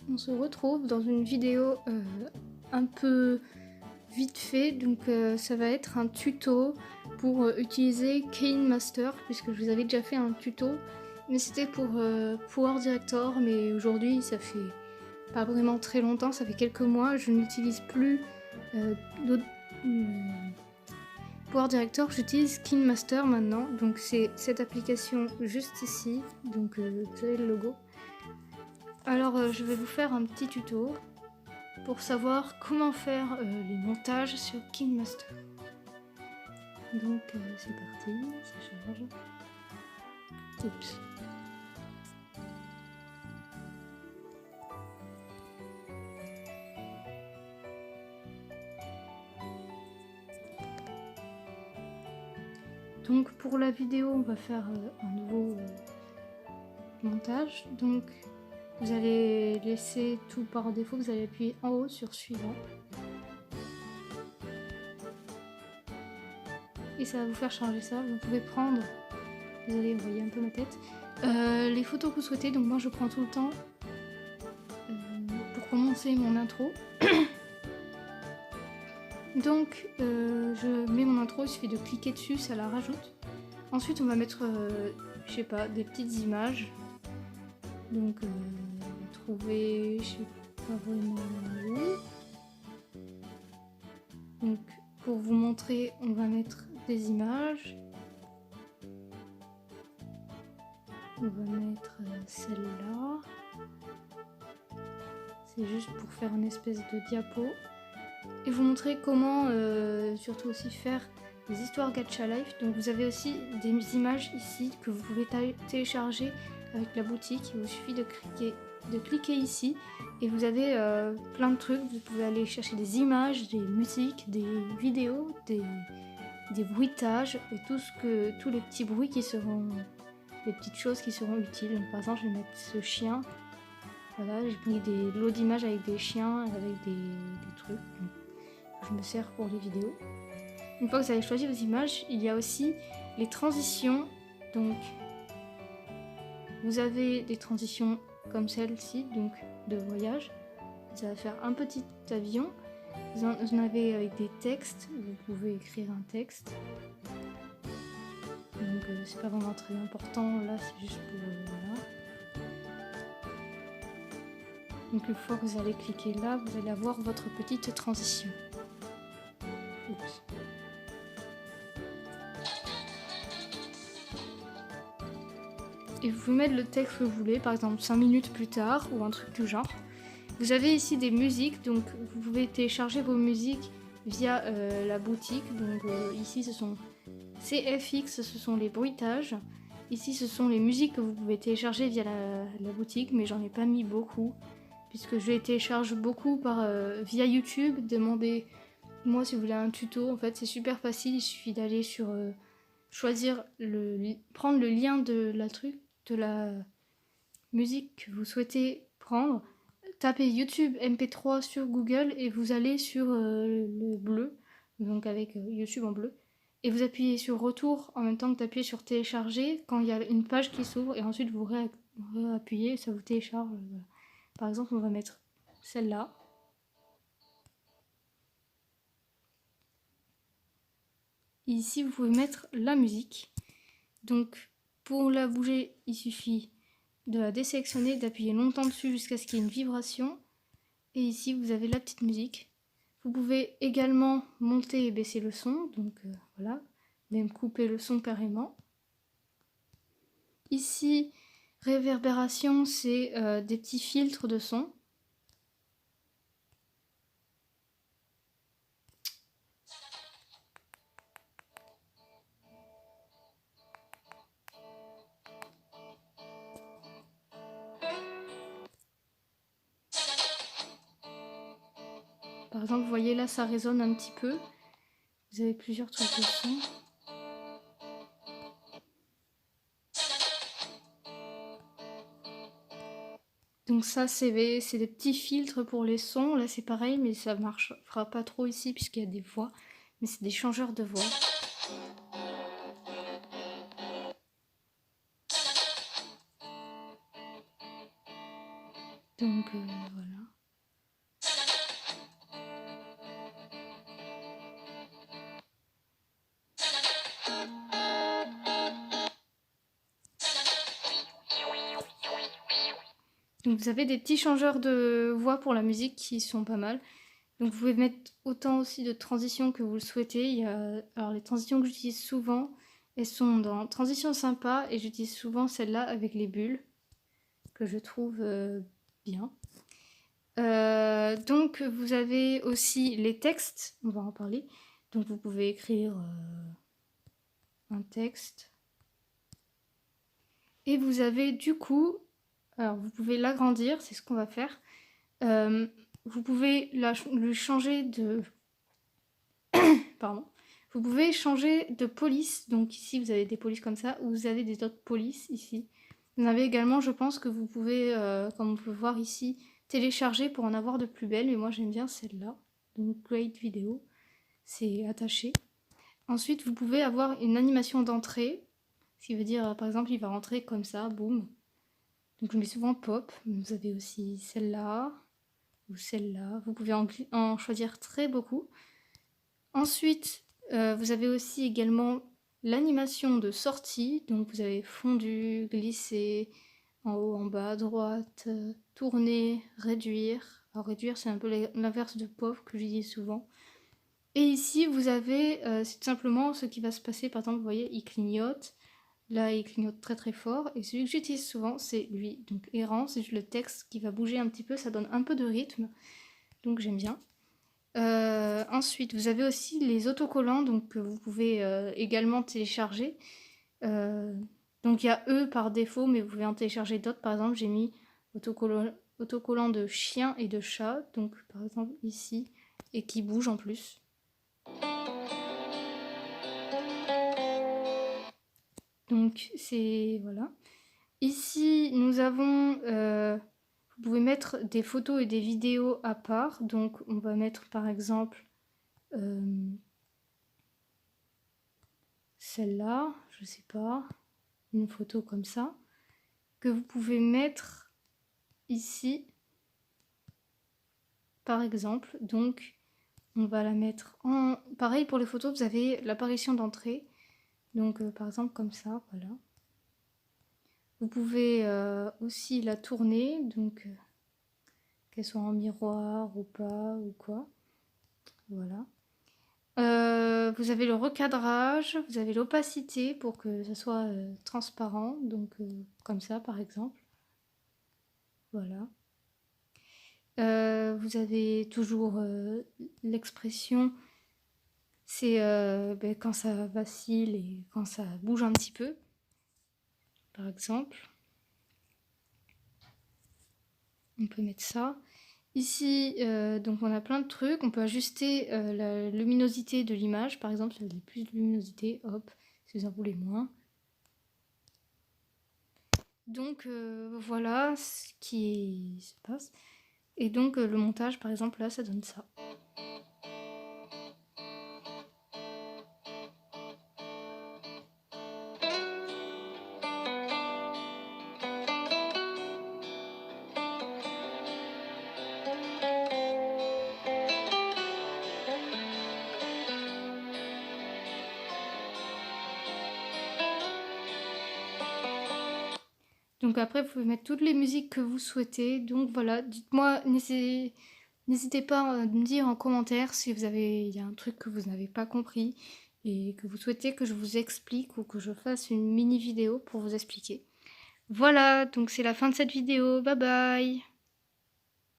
on se retrouve dans une vidéo un peu vite fait. Donc ça va être un tuto pour utiliser KineMaster, puisque je vous avais déjà fait un tuto, mais c'était pour Power Director. Mais aujourd'hui ça fait pas vraiment très longtemps, ça fait quelques mois, je n'utilise plus Power Director, j'utilise KineMaster maintenant. Donc c'est cette application juste ici, donc vous avez le logo. Alors je vais vous faire un petit tuto pour savoir comment faire les montages sur KineMaster. Donc c'est parti, ça charge. Oups. Donc pour la vidéo, on va faire un nouveau montage. Donc vous allez laisser tout par défaut, vous allez appuyer en haut sur suivant. Et ça va vous faire changer ça. Vous pouvez prendre, désolé, vous voyez un peu ma tête, les photos que vous souhaitez. Donc moi je prends tout le temps pour commencer mon intro. Donc je mets mon intro, il suffit de cliquer dessus, ça la rajoute. Ensuite on va mettre, je sais pas, des petites images. Donc trouver, je sais pas vraiment où. Donc pour vous montrer, on va mettre des images. On va mettre celle-là. C'est juste pour faire une espèce de diapo. Et vous montrer comment surtout aussi faire des histoires Gacha Life. Donc vous avez aussi des images ici que vous pouvez télécharger avec la boutique. Il vous suffit de cliquer ici et vous avez plein de trucs. Vous pouvez aller chercher des images, des musiques, des vidéos, des bruitages et tous les petits bruits qui seront, les petites choses qui seront utiles. Donc, par exemple, je vais mettre ce chien. Voilà, j'ai pris des lots d'images avec des chiens, avec des trucs. Donc, je me sers pour les vidéos. Une fois que vous avez choisi vos images, il y a aussi les transitions. Donc vous avez des transitions comme celle-ci, donc de voyage. Ça va faire un petit avion. Vous en avez avec des textes. Vous pouvez écrire un texte. Donc c'est pas vraiment très important. Là c'est juste pour voilà. Donc une fois que vous allez cliquer là, vous allez avoir votre petite transition. Oups. Et vous pouvez mettre le texte que vous voulez, par exemple 5 minutes plus tard ou un truc du genre. Vous avez ici des musiques, donc vous pouvez télécharger vos musiques via la boutique. Donc ici ce sont CFX, ce sont les bruitages. Ici ce sont les musiques que vous pouvez télécharger via la boutique, mais j'en ai pas mis beaucoup, puisque je les télécharge beaucoup via YouTube. Demandez-moi si vous voulez un tuto, en fait c'est super facile, il suffit d'aller sur choisir prendre le lien de la musique que vous souhaitez prendre, tapez YouTube MP3 sur Google et vous allez sur le bleu, donc avec YouTube en bleu, et vous appuyez sur retour en même temps que t'appuyez sur télécharger quand il y a une page qui s'ouvre, et ensuite vous réappuyez et ça vous télécharge. Voilà. Par exemple, on va mettre celle-là. Ici, vous pouvez mettre la musique. Donc, pour la bouger, il suffit de la désélectionner, d'appuyer longtemps dessus jusqu'à ce qu'il y ait une vibration. Et ici, vous avez la petite musique. Vous pouvez également monter et baisser le son. Donc, voilà, même couper le son carrément. Ici, réverbération, c'est des petits filtres de son. Par exemple, vous voyez là, ça résonne un petit peu. Vous avez plusieurs trucs de son. Donc ça, c'est des petits filtres pour les sons. Là, c'est pareil, mais ça marchera pas trop ici puisqu'il y a des voix. Mais c'est des changeurs de voix. Donc voilà. Donc vous avez des petits changeurs de voix pour la musique qui sont pas mal. Donc vous pouvez mettre autant aussi de transitions que vous le souhaitez. Alors les transitions que j'utilise souvent, elles sont dans transition sympa et j'utilise souvent celle-là avec les bulles que je trouve bien. Donc vous avez aussi les textes, on va en parler. Donc vous pouvez écrire un texte. Et vous avez du coup, alors vous pouvez l'agrandir, c'est ce qu'on va faire. Vous pouvez lui changer de... Pardon. Vous pouvez changer de police. Donc ici, vous avez des polices comme ça, ou vous avez des autres polices ici. Vous en avez également, je pense, que vous pouvez, comme on peut voir ici, télécharger pour en avoir de plus belles. Mais moi, j'aime bien celle-là. Donc, Great Video. C'est attaché. Ensuite, vous pouvez avoir une animation d'entrée. Ce qui veut dire, par exemple, il va rentrer comme ça, boum. Donc, je mets souvent pop. Vous avez aussi celle-là ou celle-là. Vous pouvez en choisir très beaucoup. Ensuite, vous avez aussi également l'animation de sortie. Donc vous avez fondu, glisser, en haut, en bas, à droite, tourner, réduire. Alors réduire, c'est un peu l'inverse de pop que j'utilise souvent. Et ici, vous avez, c'est tout simplement ce qui va se passer. Par exemple, vous voyez, il clignote. Là, il clignote très très fort. Et celui que j'utilise souvent, c'est lui. Donc errant, c'est juste le texte qui va bouger un petit peu. Ça donne un peu de rythme. Donc j'aime bien. Ensuite, vous avez aussi les autocollants donc, que vous pouvez également télécharger. Donc il y a eux par défaut, mais vous pouvez en télécharger d'autres. Par exemple, j'ai mis autocollant de chien et de chat, donc par exemple ici, et qui bouge en plus. Donc c'est... voilà. Ici, nous avons... vous pouvez mettre des photos et des vidéos à part. Donc on va mettre par exemple... celle-là, je sais pas, une photo comme ça, que vous pouvez mettre ici, par exemple. Donc, on va la mettre en... Pareil pour les photos, vous avez l'apparition d'entrée. Donc, par exemple, comme ça, voilà. Vous pouvez aussi la tourner, donc qu'elle soit en miroir ou pas, ou quoi. Voilà. Vous avez le recadrage, vous avez l'opacité pour que ça soit transparent, donc comme ça par exemple. Voilà. Vous avez toujours l'expression, c'est quand ça vacille et quand ça bouge un petit peu, par exemple. On peut mettre ça. Ici, donc on a plein de trucs. On peut ajuster la luminosité de l'image. Par exemple, si vous avez plus de luminosité, hop, si vous en voulez moins. Donc voilà ce qui se passe. Et donc le montage, par exemple, là, ça donne ça. Donc après, vous pouvez mettre toutes les musiques que vous souhaitez. Donc voilà, dites-moi, n'hésitez pas à me dire en commentaire si il y a un truc que vous n'avez pas compris et que vous souhaitez que je vous explique ou que je fasse une mini vidéo pour vous expliquer. Voilà, donc c'est la fin de cette vidéo. Bye bye!